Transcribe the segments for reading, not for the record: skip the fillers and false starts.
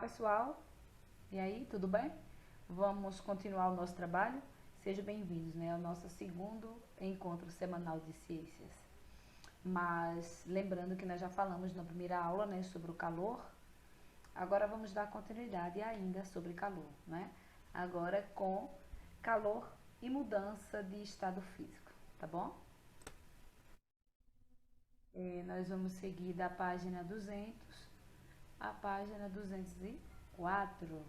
Pessoal, e aí, tudo bem? Vamos continuar o nosso trabalho? Sejam bem-vindos, ao nosso segundo encontro semanal de ciências. Mas lembrando que nós já falamos na primeira aula, sobre o calor. Agora vamos dar continuidade ainda sobre calor, Agora com calor e mudança de estado físico, tá bom? Nós vamos seguir da página 200 à página 204.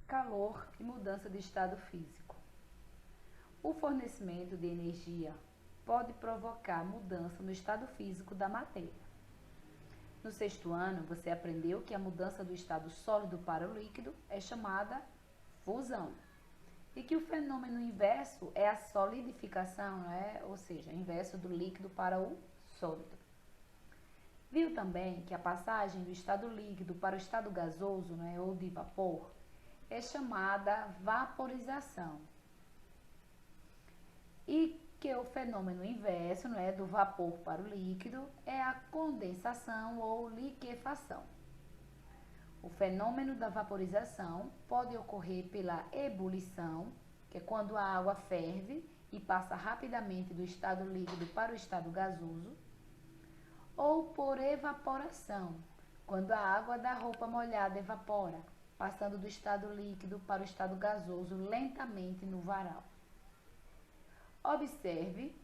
Calor e mudança de estado físico. O fornecimento de energia pode provocar mudança no estado físico da matéria. No sexto ano, você aprendeu que a mudança do estado sólido para o líquido é chamada fusão. E que o fenômeno inverso é a solidificação, ou seja, inverso do líquido para o sólido. Viu também que a passagem do estado líquido para o estado gasoso, ou de vapor, é chamada vaporização. E que o fenômeno inverso, do vapor para o líquido, é a condensação ou liquefação. O fenômeno da vaporização pode ocorrer pela ebulição, que é quando a água ferve e passa rapidamente do estado líquido para o estado gasoso, ou por evaporação, quando a água da roupa molhada evapora, passando do estado líquido para o estado gasoso lentamente no varal. Observe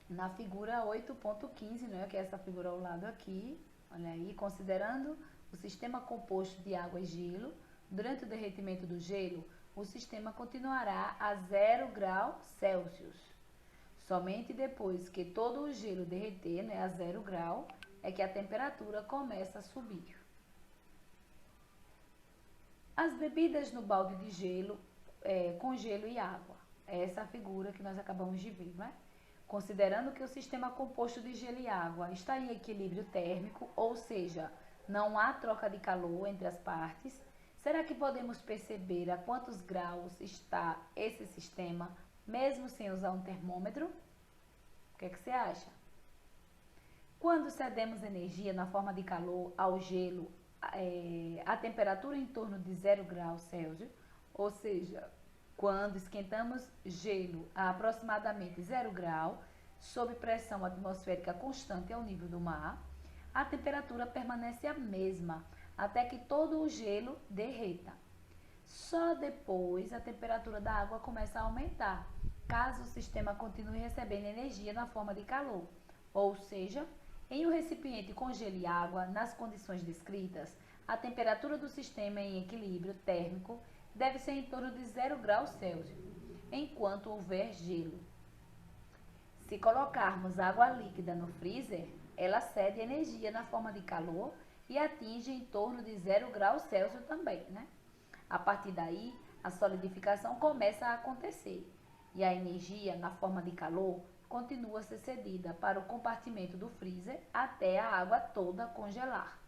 na figura 8.15, que é essa figura ao lado aqui, olha aí, considerando o sistema composto de água e gelo, durante o derretimento do gelo, o sistema continuará a 0 graus Celsius. Somente depois que todo o gelo derreter, a 0 grau, é que a temperatura começa a subir. As bebidas no balde de gelo, com gelo e água. Essa é a figura que nós acabamos de ver, Considerando que o sistema composto de gelo e água está em equilíbrio térmico, ou seja, não há troca de calor entre as partes, será que podemos perceber a quantos graus está esse sistema, mesmo sem usar um termômetro? O que você acha? Quando cedemos energia na forma de calor ao gelo, a temperatura em torno de 0 graus Celsius, ou seja, quando esquentamos gelo a aproximadamente 0 grau, sob pressão atmosférica constante ao nível do mar, a temperatura permanece a mesma, até que todo o gelo derreta. Só depois a temperatura da água começa a aumentar, caso o sistema continue recebendo energia na forma de calor. Ou seja, em um recipiente com gelo e água, nas condições descritas, a temperatura do sistema em equilíbrio térmico deve ser em torno de 0 graus Celsius, enquanto houver gelo. Se colocarmos água líquida no freezer, ela cede energia na forma de calor e atinge em torno de 0 graus Celsius também, A partir daí, a solidificação começa a acontecer e a energia na forma de calor continua a ser cedida para o compartimento do freezer até a água toda congelar.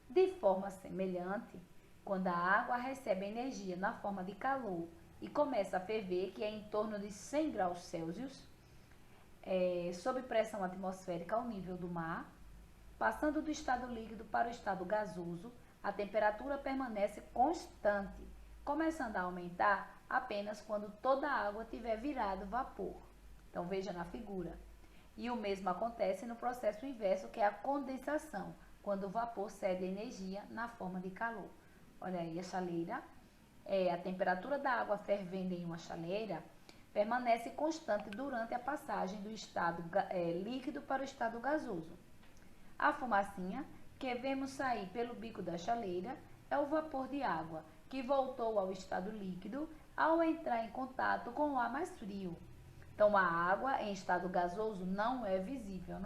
De forma semelhante, quando a água recebe energia na forma de calor e começa a ferver, que é em torno de 100 graus Celsius, sob pressão atmosférica ao nível do mar, passando do estado líquido para o estado gasoso, a temperatura permanece constante, começando a aumentar apenas quando toda a água tiver virado vapor. Então veja na figura. E o mesmo acontece no processo inverso, que é a condensação, quando o vapor cede energia na forma de calor. Olha aí a chaleira, a temperatura da água fervendo em uma chaleira permanece constante durante a passagem do estado líquido para o estado gasoso. A fumacinha que vemos sair pelo bico da chaleira é o vapor de água, que voltou ao estado líquido ao entrar em contato com o ar mais frio. Então, a água em estado gasoso não é visível,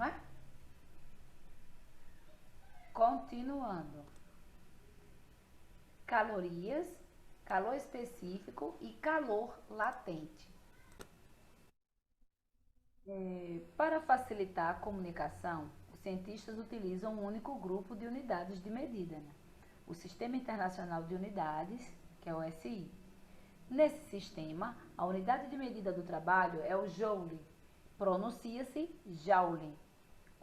Continuando. Calorias, calor específico e calor latente. Para facilitar a comunicação, os cientistas utilizam um único grupo de unidades de medida, o Sistema Internacional de Unidades, que é o SI. Nesse sistema, a unidade de medida do trabalho é o joule, pronuncia-se joule.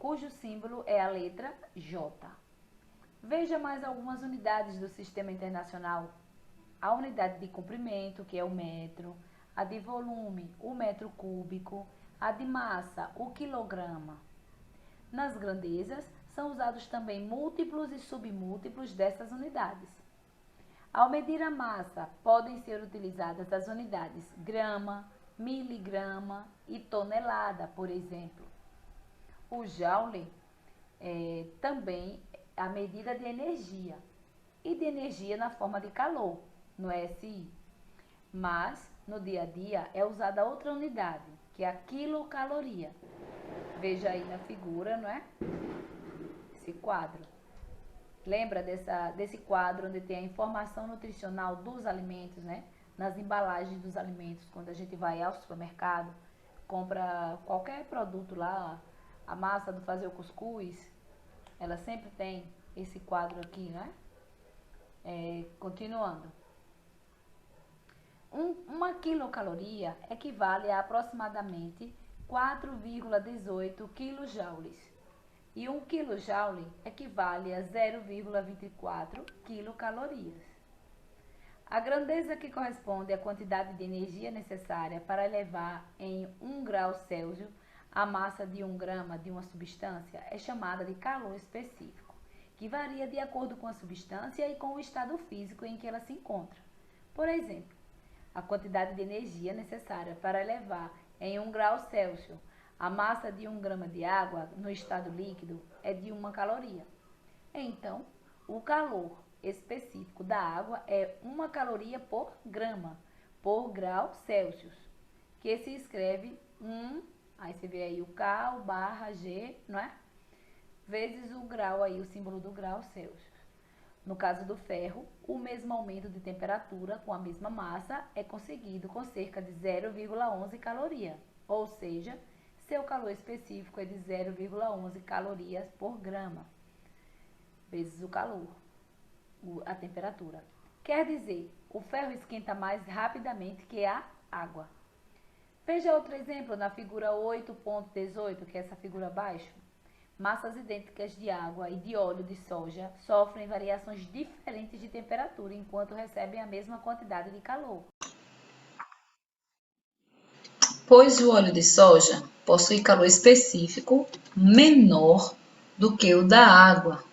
cujo símbolo é a letra J. Veja mais algumas unidades do Sistema Internacional. A unidade de comprimento, que é o metro, a de volume, o metro cúbico, a de massa, o quilograma. Nas grandezas, são usados também múltiplos e submúltiplos dessas unidades. Ao medir a massa, podem ser utilizadas as unidades grama, miligrama e tonelada, por exemplo. O joule é também a medida de energia, e de energia na forma de calor, no SI. Mas, no dia a dia, é usada outra unidade, que é a quilocaloria. Veja aí na figura, não é? Esse quadro. Lembra desse quadro onde tem a informação nutricional dos alimentos, né? Nas embalagens dos alimentos, quando a gente vai ao supermercado, compra qualquer produto lá, a massa do fazer o cuscuz, ela sempre tem esse quadro aqui, né? Continuando. Uma quilocaloria equivale a aproximadamente 4,18 quilojoules. E 1 kJ equivale a 0,24 quilocalorias. A grandeza que corresponde à quantidade de energia necessária para elevar em 1 grau Celsius a massa de 1 grama de uma substância é chamada de calor específico, que varia de acordo com a substância e com o estado físico em que ela se encontra. Por exemplo, a quantidade de energia necessária para elevar em 1 grau Celsius a massa de 1 grama de água no estado líquido é de 1 caloria. Então, o calor específico da água é 1 caloria por grama, por grau Celsius, que se escreve 1, aí você vê aí o K, o barra G, não é? Vezes o grau aí, o símbolo do grau Celsius. No caso do ferro, o mesmo aumento de temperatura com a mesma massa é conseguido com cerca de 0,11 caloria, ou seja, seu calor específico é de 0,11 calorias por grama, vezes o calor, a temperatura. Quer dizer, o ferro esquenta mais rapidamente que a água. Veja outro exemplo na figura 8.18, que é essa figura abaixo. Massas idênticas de água e de óleo de soja sofrem variações diferentes de temperatura enquanto recebem a mesma quantidade de calor. Pois o óleo de soja possui calor específico menor do que o da água.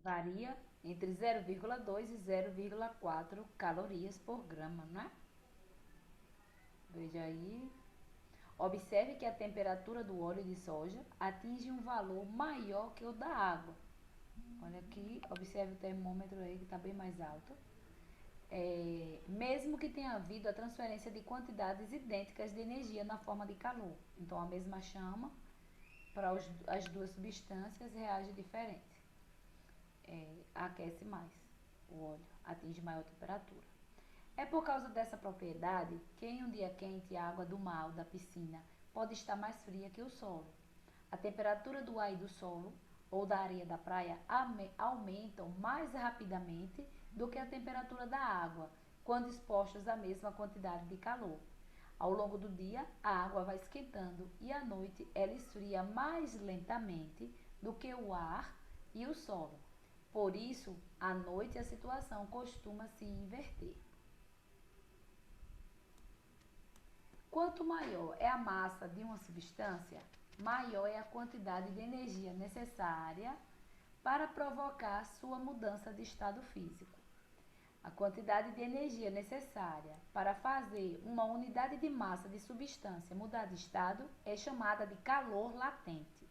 Varia entre 0,2 e 0,4 calorias por grama, não é? Veja aí. Observe que a temperatura do óleo de soja atinge um valor maior que o da água. Olha aqui, observe o termômetro aí que está bem mais alto. Mesmo que tenha havido a transferência de quantidades idênticas de energia na forma de calor. Então, a mesma chama para as duas substâncias reage diferente. Aquece mais o óleo, atinge maior temperatura. É por causa dessa propriedade que em um dia quente a água do mar ou da piscina pode estar mais fria que o solo. A temperatura do ar e do solo ou da areia da praia aumentam mais rapidamente do que a temperatura da água, quando expostos à mesma quantidade de calor. Ao longo do dia, a água vai esquentando e à noite ela esfria mais lentamente do que o ar e o solo. Por isso, à noite a situação costuma se inverter. Quanto maior é a massa de uma substância, maior é a quantidade de energia necessária para provocar sua mudança de estado físico. A quantidade de energia necessária para fazer uma unidade de massa de substância mudar de estado é chamada de calor latente,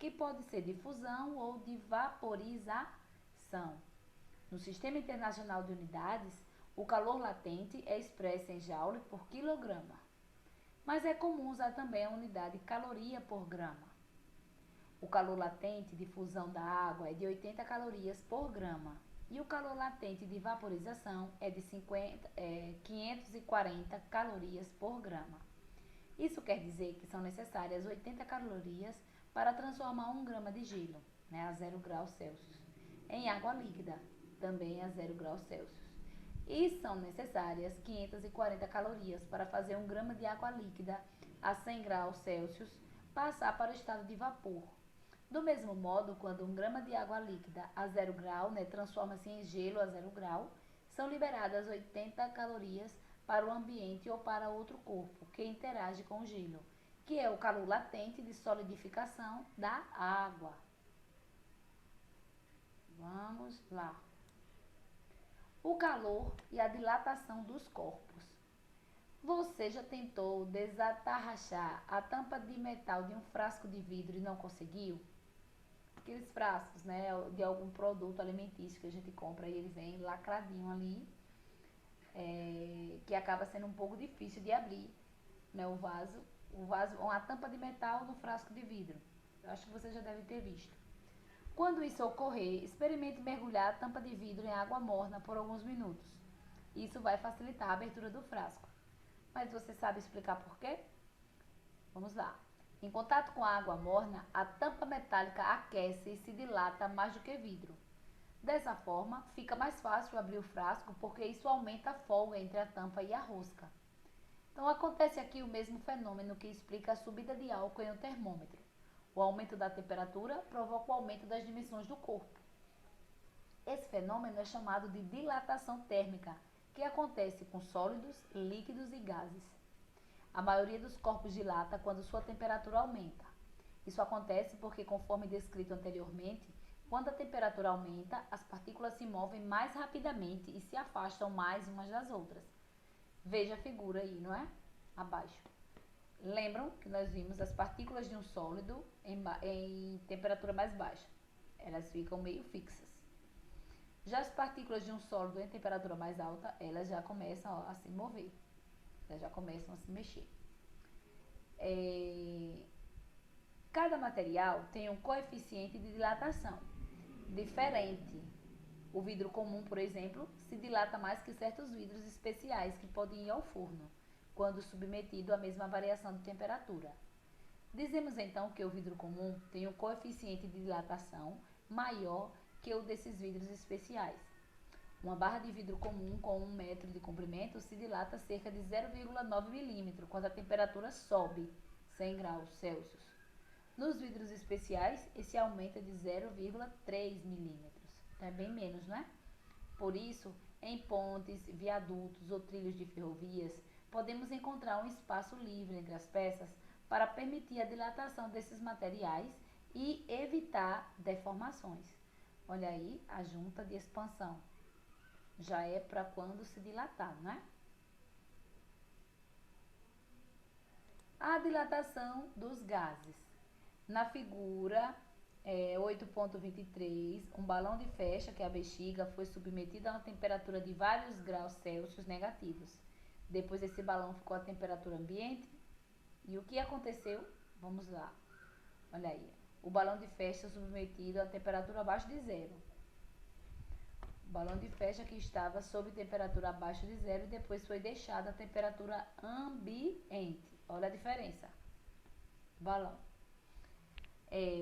que pode ser de fusão ou de vaporização. No Sistema Internacional de Unidades, o calor latente é expresso em joule por quilograma. Mas é comum usar também a unidade caloria por grama. O calor latente de fusão da água é de 80 calorias por grama e o calor latente de vaporização é de 540 calorias por grama. Isso quer dizer que são necessárias 80 calorias para transformar 1 grama de gelo, a 0 graus Celsius, em água líquida, também a 0 graus Celsius. E são necessárias 540 calorias para fazer 1 grama de água líquida a 100 graus Celsius, passar para o estado de vapor. Do mesmo modo, quando 1 grama de água líquida a 0 grau, transforma-se em gelo a 0 grau, são liberadas 80 calorias para o ambiente ou para outro corpo que interage com o gelo, que é o calor latente de solidificação da água. Vamos lá. O calor e a dilatação dos corpos. Você já tentou desatarrachar a tampa de metal de um frasco de vidro e não conseguiu? Aqueles frascos, de algum produto alimentício que a gente compra e ele vem lacradinho ali, que acaba sendo um pouco difícil de abrir, o vaso, uma tampa de metal no frasco de vidro. Eu acho que você já deve ter visto. Quando isso ocorrer, experimente mergulhar a tampa de vidro em água morna por alguns minutos. Isso vai facilitar a abertura do frasco. Mas você sabe explicar por quê? Vamos lá. Em contato com a água morna, a tampa metálica aquece e se dilata mais do que vidro. Dessa forma, fica mais fácil abrir o frasco porque isso aumenta a folga entre a tampa e a rosca. Então, acontece aqui o mesmo fenômeno que explica a subida de álcool em um termômetro. O aumento da temperatura provoca o aumento das dimensões do corpo. Esse fenômeno é chamado de dilatação térmica, que acontece com sólidos, líquidos e gases. A maioria dos corpos dilata quando sua temperatura aumenta. Isso acontece porque, conforme descrito anteriormente, quando a temperatura aumenta, as partículas se movem mais rapidamente e se afastam mais umas das outras. Veja a figura aí, não é? Abaixo. Lembram que nós vimos as partículas de um sólido em temperatura mais baixa. Elas ficam meio fixas. Já as partículas de um sólido em temperatura mais alta, elas já começam a se mover. Elas já começam a se mexer. Cada material tem um coeficiente de dilatação diferente. O vidro comum, por exemplo, se dilata mais que certos vidros especiais que podem ir ao forno, quando submetido à mesma variação de temperatura. Dizemos então que o vidro comum tem um coeficiente de dilatação maior que o desses vidros especiais. Uma barra de vidro comum com 1 metro de comprimento se dilata cerca de 0,9 milímetro quando a temperatura sobe 100 graus Celsius. Nos vidros especiais, esse aumenta de 0,3 milímetros. Então é bem menos, não é? Por isso, em pontes, viadutos ou trilhos de ferrovias, podemos encontrar um espaço livre entre as peças para permitir a dilatação desses materiais e evitar deformações. Olha aí a junta de expansão. Já é para quando se dilatar, não é? A dilatação dos gases. Na figura 8.23, um balão de festa, que é a bexiga, foi submetido a uma temperatura de vários graus Celsius negativos. Depois esse balão ficou a temperatura ambiente. E o que aconteceu? Vamos lá. Olha aí. O balão de festa submetido a temperatura abaixo de zero. O balão de festa que estava sob temperatura abaixo de zero e depois foi deixado a temperatura ambiente. Olha a diferença. Balão.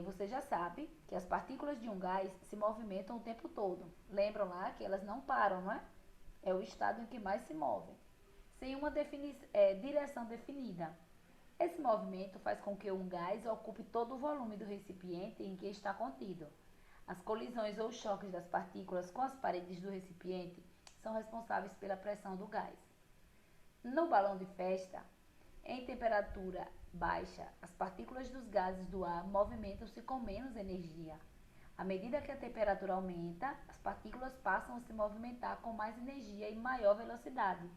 Você já sabe que as partículas de um gás se movimentam o tempo todo. Lembram lá que elas não param, não é? É o estado em que mais se movem, sem uma direção definida. Esse movimento faz com que um gás ocupe todo o volume do recipiente em que está contido. As colisões ou choques das partículas com as paredes do recipiente são responsáveis pela pressão do gás. No balão de festa, em temperatura baixa, as partículas dos gases do ar movimentam-se com menos energia. À medida que a temperatura aumenta, as partículas passam a se movimentar com mais energia e maior velocidade.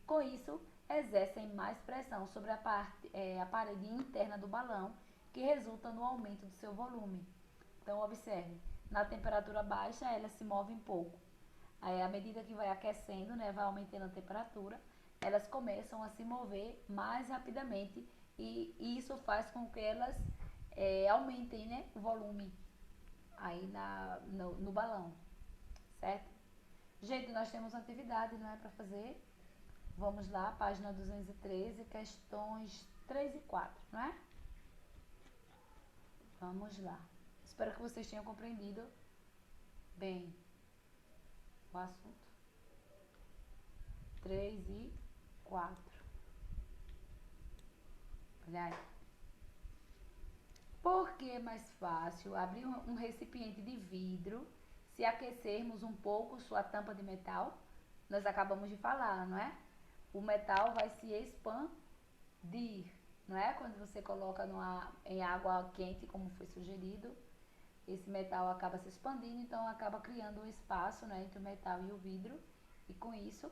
Com isso, exercem mais pressão sobre a parede interna do balão, que resulta no aumento do seu volume. Então, observe, na temperatura baixa, elas se movem pouco. Aí, à medida que vai aquecendo, vai aumentando a temperatura, elas começam a se mover mais rapidamente e isso faz com que elas aumentem o volume aí no balão, certo? Gente, nós temos uma atividade, não é, para fazer. Vamos lá, página 213, questões 3 e 4, não é? Vamos lá. Espero que vocês tenham compreendido bem o assunto. 3 e 4. Olha aí. Por que é mais fácil abrir um recipiente de vidro se aquecermos um pouco sua tampa de metal? Nós acabamos de falar, não é? O metal vai se expandir, não é? Quando você coloca em água quente, como foi sugerido, esse metal acaba se expandindo, então acaba criando um espaço, né, entre o metal e o vidro, e com isso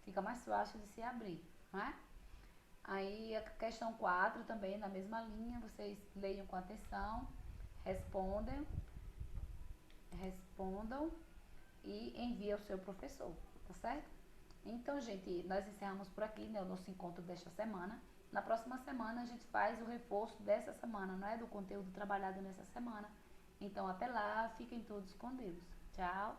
fica mais fácil de se abrir, não é? Aí a questão 4 também, na mesma linha, vocês leiam com atenção, respondam e enviem ao seu professor, tá certo? Então, gente, nós encerramos por aqui, né, o nosso encontro desta semana. Na próxima semana a gente faz o reforço dessa semana, não é? Do conteúdo trabalhado nessa semana. Então, até lá, fiquem todos com Deus. Tchau!